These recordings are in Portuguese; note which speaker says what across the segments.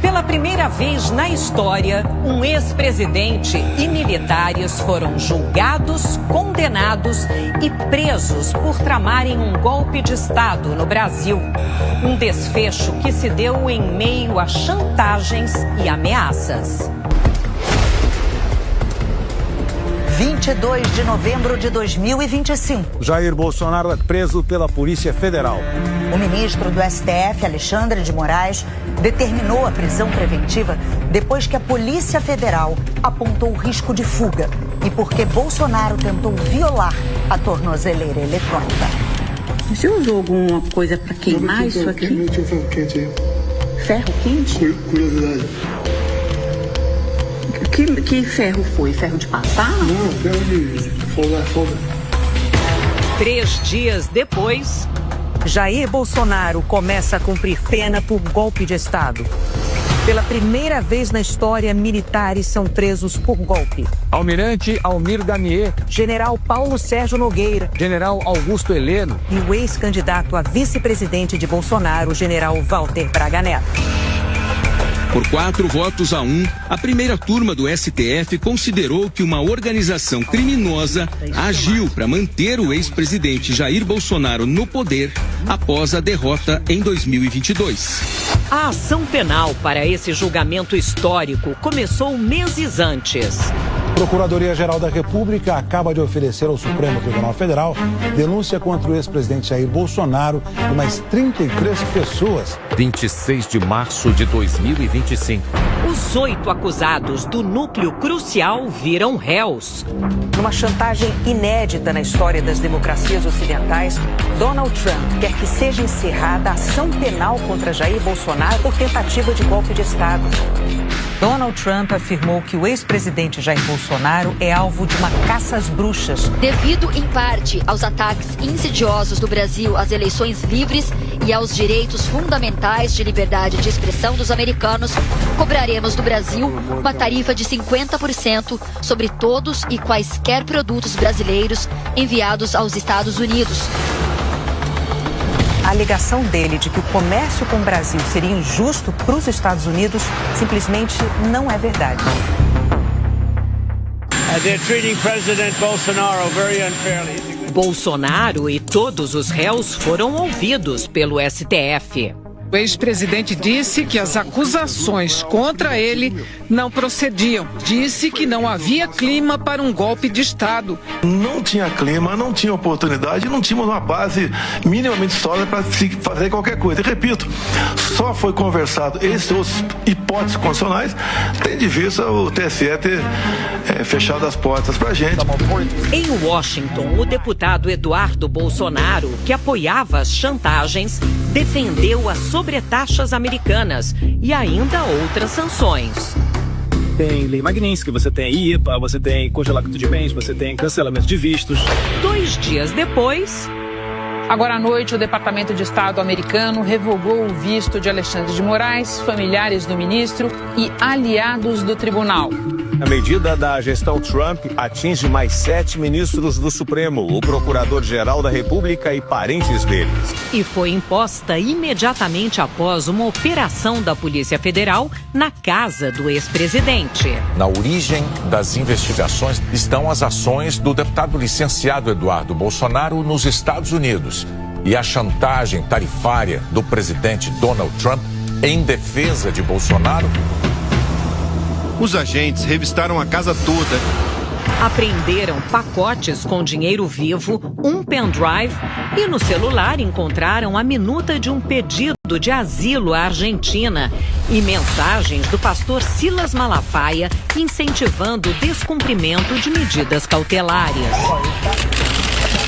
Speaker 1: Pela primeira vez na história, um ex-presidente e militares foram julgados, condenados e presos por tramarem um golpe de Estado no Brasil. Um desfecho que se deu em meio a chantagens e ameaças.
Speaker 2: 22 de novembro de 2025.
Speaker 3: Jair Bolsonaro é preso pela Polícia Federal.
Speaker 2: O ministro do STF, Alexandre de Moraes, determinou a prisão preventiva depois que a Polícia Federal apontou o risco de fuga e porque Bolsonaro tentou violar a tornozeleira eletrônica.
Speaker 4: Você usou alguma coisa para queimar isso aqui?
Speaker 5: Não tinha ferro quente aí.
Speaker 4: Ferro quente?
Speaker 5: Curiosidade.
Speaker 4: Que ferro foi? Ferro de passar?
Speaker 5: Não, ferro de folga.
Speaker 1: 3 dias depois,
Speaker 2: Jair Bolsonaro começa a cumprir pena por golpe de Estado. Pela primeira vez na história, militares são presos por golpe.
Speaker 3: Almirante Almir Damier,
Speaker 2: General Paulo Sérgio Nogueira
Speaker 3: General Augusto Heleno
Speaker 2: e o ex-candidato a vice-presidente de Bolsonaro, General Walter Braga Neto.
Speaker 6: Por 4-1, a primeira turma do STF considerou que uma organização criminosa agiu para manter o ex-presidente Jair Bolsonaro no poder após a derrota em 2022.
Speaker 1: a ação penal para esse julgamento histórico começou meses antes.
Speaker 3: Procuradoria-Geral da República acaba de oferecer ao Supremo Tribunal Federal denúncia contra o ex-presidente Jair Bolsonaro e mais 33 pessoas.
Speaker 7: 26 de março de 2025.
Speaker 1: Os 8 acusados do núcleo crucial viram réus.
Speaker 2: Numa chantagem inédita na história das democracias ocidentais, Donald Trump quer que seja encerrada a ação penal contra Jair Bolsonaro por tentativa de golpe de Estado. Donald Trump afirmou que o ex-presidente Jair Bolsonaro é alvo de uma caça às bruxas.
Speaker 8: Devido, em parte, aos ataques insidiosos do Brasil às eleições livres e aos direitos fundamentais de liberdade de expressão dos americanos, cobraremos do Brasil uma tarifa de 50% sobre todos e quaisquer produtos brasileiros enviados aos Estados Unidos.
Speaker 2: A alegação dele de que o comércio com o Brasil seria injusto para os Estados Unidos simplesmente não é verdade.
Speaker 1: Bolsonaro e todos os réus foram ouvidos pelo STF.
Speaker 9: O ex-presidente disse que as acusações contra ele não procediam. Disse que não havia clima para um golpe de Estado.
Speaker 5: Não tinha clima, não tinha oportunidade, não tínhamos uma base minimamente sólida para se fazer qualquer coisa. E repito, só foi conversado essas hipóteses constitucionais, tendo de vista o TSE ter fechado as portas para a gente.
Speaker 1: Em Washington, o deputado Eduardo Bolsonaro, que apoiava as chantagens, defendeu as sobretaxas americanas e ainda outras sanções.
Speaker 10: Tem lei Magnitsky, você tem IPA, você tem congelamento de bens, você tem cancelamento de vistos.
Speaker 1: 2 dias depois...
Speaker 9: Agora à noite, o Departamento de Estado americano revogou o visto de Alexandre de Moraes, familiares do ministro e aliados do tribunal.
Speaker 7: A medida da gestão Trump atinge mais 7 ministros do Supremo, o Procurador-Geral da República e parentes deles.
Speaker 1: E foi imposta imediatamente após uma operação da Polícia Federal na casa do ex-presidente.
Speaker 7: Na origem das investigações estão as ações do deputado licenciado Eduardo Bolsonaro nos Estados Unidos e a chantagem tarifária do presidente Donald Trump em defesa de Bolsonaro.
Speaker 11: Os agentes revistaram a casa toda.
Speaker 1: Apreenderam pacotes com dinheiro vivo, um pendrive e no celular encontraram a minuta de um pedido de asilo à Argentina e mensagens do pastor Silas Malafaia incentivando o descumprimento de medidas cautelares.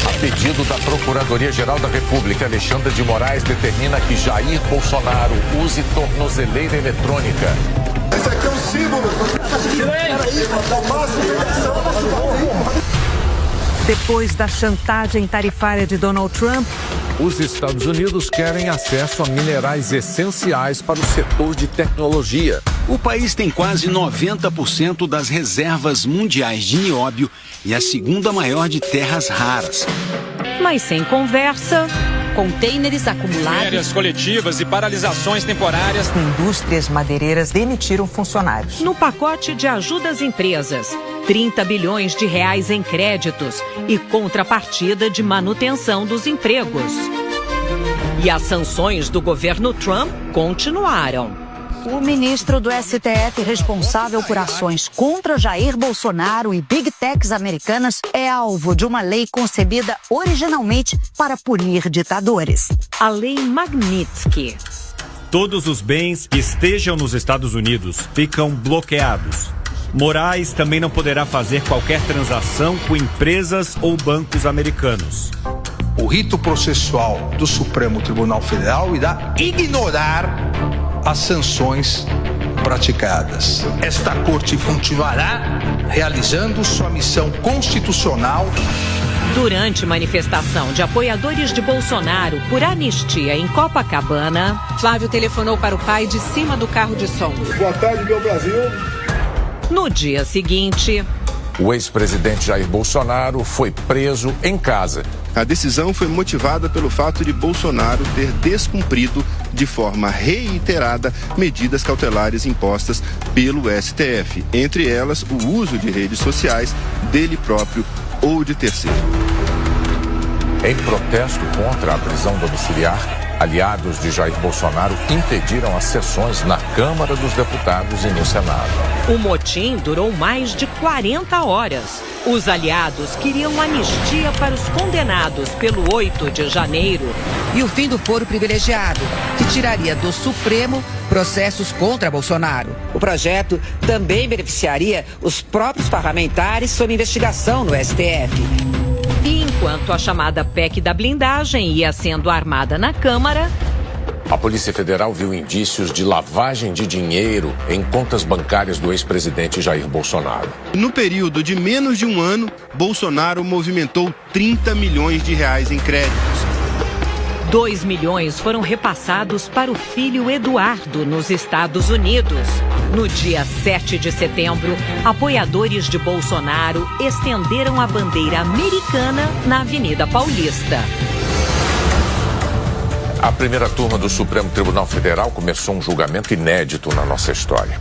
Speaker 7: A pedido da Procuradoria-Geral da República, Alexandre de Moraes determina que Jair Bolsonaro use tornozeleira eletrônica.
Speaker 5: Esse aqui é um símbolo.
Speaker 2: Depois da chantagem tarifária de Donald Trump,
Speaker 7: os Estados Unidos querem acesso a minerais essenciais para o setor de tecnologia.
Speaker 12: O país tem quase 90% das reservas mundiais de nióbio e a segunda maior de terras raras.
Speaker 1: Mas sem conversa,
Speaker 13: Contêineres acumulados.
Speaker 14: Férias coletivas e paralisações temporárias.
Speaker 2: Indústrias madeireiras demitiram funcionários.
Speaker 1: No pacote de ajuda às empresas, 30 bilhões de reais em créditos e contrapartida de manutenção dos empregos. E as sanções do governo Trump continuaram.
Speaker 13: O ministro do STF responsável por ações contra Jair Bolsonaro e Big Techs americanas é alvo de uma lei concebida originalmente para punir ditadores.
Speaker 1: A Lei Magnitsky.
Speaker 15: Todos os bens que estejam nos Estados Unidos ficam bloqueados. Moraes também não poderá fazer qualquer transação com empresas ou bancos americanos.
Speaker 16: O rito processual do Supremo Tribunal Federal irá ignorar as sanções praticadas. Esta corte continuará realizando sua missão constitucional.
Speaker 1: Durante manifestação de apoiadores de Bolsonaro por anistia em Copacabana, Flávio telefonou para o pai de cima do carro de som.
Speaker 17: Boa tarde, meu Brasil.
Speaker 1: No dia seguinte,
Speaker 7: o ex-presidente Jair Bolsonaro foi preso em casa.
Speaker 11: A decisão foi motivada pelo fato de Bolsonaro ter descumprido de forma reiterada medidas cautelares impostas pelo STF, entre elas o uso de redes sociais dele próprio ou de terceiro.
Speaker 7: Em protesto contra a prisão domiciliar, aliados de Jair Bolsonaro impediram as sessões na Câmara dos Deputados e no Senado.
Speaker 1: O motim durou mais de 40 horas. Os aliados queriam anistia para os condenados pelo 8 de janeiro.
Speaker 2: E o fim do foro privilegiado, que tiraria do Supremo processos contra Bolsonaro. O projeto também beneficiaria os próprios parlamentares sob investigação no STF.
Speaker 1: E enquanto a chamada PEC da blindagem ia sendo armada na Câmara,
Speaker 7: a Polícia Federal viu indícios de lavagem de dinheiro em contas bancárias do ex-presidente Jair Bolsonaro.
Speaker 11: No período de menos de um ano, Bolsonaro movimentou 30 milhões de reais em créditos.
Speaker 1: 2 milhões foram repassados para o filho Eduardo nos Estados Unidos. No dia 7 de setembro, apoiadores de Bolsonaro estenderam a bandeira americana na Avenida Paulista.
Speaker 7: A primeira turma do Supremo Tribunal Federal começou um julgamento inédito na nossa história.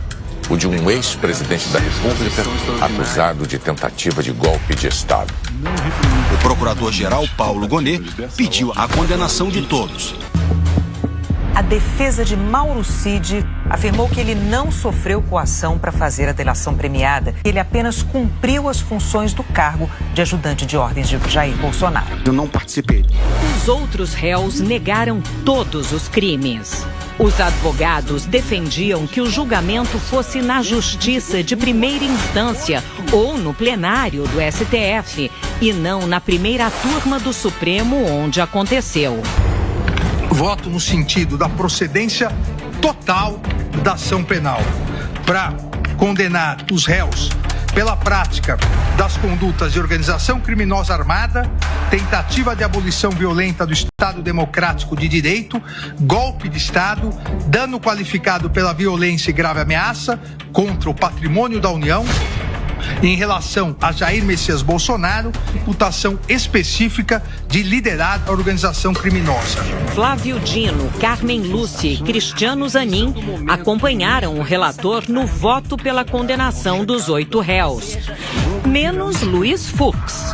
Speaker 7: O de um ex-presidente da República acusado de tentativa de golpe de Estado.
Speaker 12: O procurador-geral Paulo Gonet pediu a condenação de todos.
Speaker 2: A defesa de Mauro Cid afirmou que ele não sofreu coação para fazer a delação premiada. Ele apenas cumpriu as funções do cargo de ajudante de ordens de Jair Bolsonaro.
Speaker 12: Eu não participei.
Speaker 1: Os outros réus negaram todos os crimes. Os advogados defendiam que o julgamento fosse na Justiça de primeira instância ou no plenário do STF e não na primeira turma do Supremo onde aconteceu.
Speaker 16: Voto no sentido da procedência total da ação penal para condenar os réus pela prática das condutas de organização criminosa armada, tentativa de abolição violenta do Estado Democrático de Direito, golpe de Estado, dano qualificado pela violência e grave ameaça contra o patrimônio da União, em relação a Jair Messias Bolsonaro, imputação específica de liderar a organização criminosa.
Speaker 1: Flávio Dino, Carmen Lúcia e Cristiano Zanin acompanharam o relator no voto pela condenação dos 8 réus, menos Luiz Fux.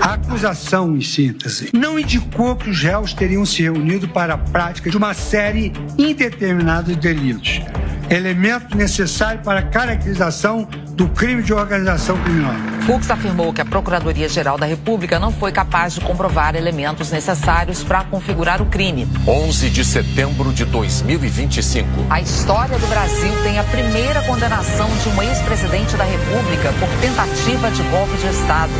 Speaker 17: A acusação, em síntese, não indicou que os réus teriam se reunido para a prática de uma série indeterminada de delitos, elemento necessário para a caracterização do crime de organização criminosa.
Speaker 2: Fux afirmou que a Procuradoria-Geral da República não foi capaz de comprovar elementos necessários para configurar o crime.
Speaker 7: 11 de setembro de 2025.
Speaker 2: A história do Brasil tem a primeira condenação de um ex-presidente da República por tentativa de golpe de Estado.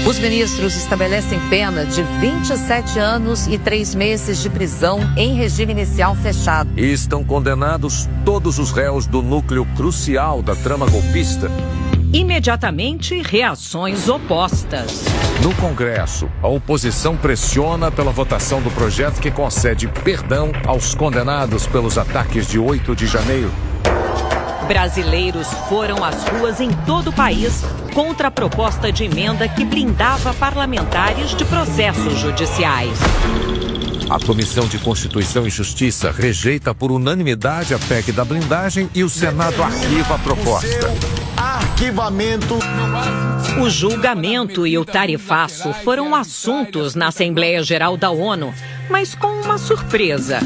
Speaker 2: Os ministros estabelecem pena de 27 anos e 3 meses de prisão em regime inicial fechado.
Speaker 18: E estão condenados todos os réus do núcleo crucial da trama golpista.
Speaker 1: Imediatamente, reações opostas.
Speaker 7: No Congresso, a oposição pressiona pela votação do projeto que concede perdão aos condenados pelos ataques de 8 de janeiro.
Speaker 1: Brasileiros foram às ruas em todo o país contra a proposta de emenda que blindava parlamentares de processos judiciais.
Speaker 18: A Comissão de Constituição e Justiça rejeita por unanimidade a PEC da blindagem e o Senado arquiva a proposta.
Speaker 19: Arquivamento.
Speaker 1: O julgamento e o tarifaço foram assuntos na Assembleia Geral da ONU, mas com uma surpresa.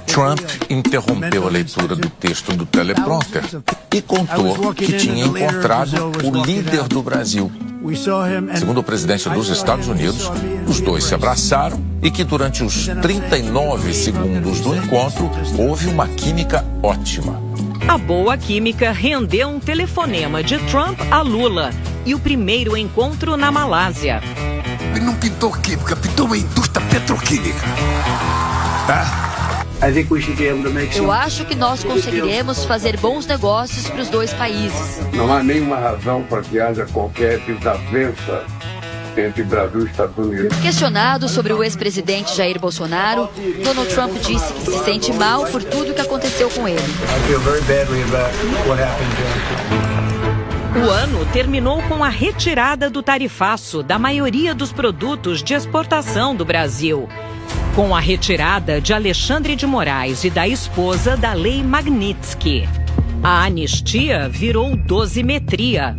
Speaker 7: Trump interrompeu a leitura do texto do teleprompter e contou que tinha encontrado o líder do Brasil. Segundo o presidente dos Estados Unidos, os dois se abraçaram e que durante os 39 segundos do encontro houve uma química ótima.
Speaker 1: A boa química rendeu um telefonema de Trump a Lula e o primeiro encontro na Malásia.
Speaker 19: Ele não pintou química, pintou uma indústria petroquímica.
Speaker 8: Eu acho que nós conseguiremos fazer bons negócios para os dois países.
Speaker 20: Não há nenhuma razão para que haja qualquer desavença entre Brasil e Estados Unidos.
Speaker 8: Questionado sobre o ex-presidente Jair Bolsonaro, Donald Trump disse que se sente mal por tudo que aconteceu com ele.
Speaker 1: O ano terminou com a retirada do tarifaço da maioria dos produtos de exportação do Brasil. Com a retirada de Alexandre de Moraes e da esposa da Lei Magnitsky. A anistia virou dosimetria.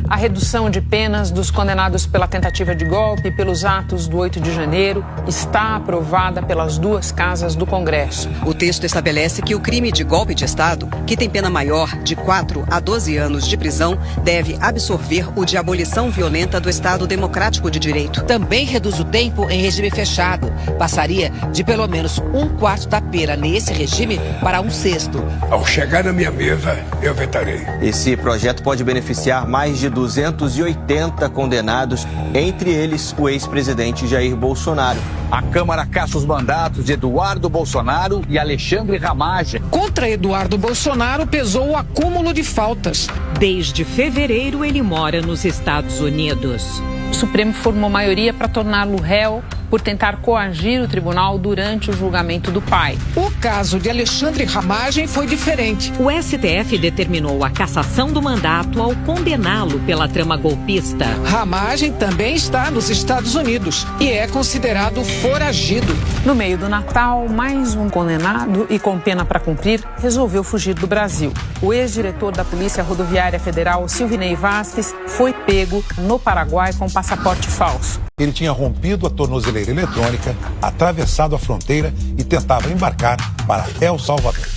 Speaker 9: A redução de penas dos condenados pela tentativa de golpe e pelos atos do 8 de janeiro está aprovada pelas duas casas do Congresso.
Speaker 2: O texto estabelece que o crime de golpe de Estado, que tem pena maior de 4 a 12 anos de prisão, deve absorver o de abolição violenta do Estado Democrático de Direito.
Speaker 21: Também reduz o tempo em regime fechado. Passaria de pelo menos 1/4 da pena nesse regime para 1/6.
Speaker 19: Ao chegar na minha mesa, eu vetarei.
Speaker 22: Esse projeto pode beneficiar mais de 280 condenados, entre eles o ex-presidente Jair Bolsonaro.
Speaker 23: A Câmara caça os mandatos de Eduardo Bolsonaro e Alexandre Ramagem.
Speaker 21: Contra Eduardo Bolsonaro pesou o acúmulo de faltas.
Speaker 1: Desde fevereiro, ele mora nos Estados Unidos.
Speaker 9: O Supremo formou maioria para torná-lo réu por tentar coagir o tribunal durante o julgamento do pai.
Speaker 21: O caso de Alexandre Ramagem foi diferente.
Speaker 1: O STF determinou a cassação do mandato ao condená-lo pela trama golpista.
Speaker 21: Ramagem também está nos Estados Unidos e é considerado foragido.
Speaker 9: No meio do Natal, mais um condenado e com pena para cumprir resolveu fugir do Brasil. O ex-diretor da Polícia Rodoviária Federal, Silvinei Vasquez, foi pego no Paraguai com passaporte falso.
Speaker 3: Ele tinha rompido a tornozeleira eletrônica, atravessado a fronteira e tentava embarcar para El Salvador.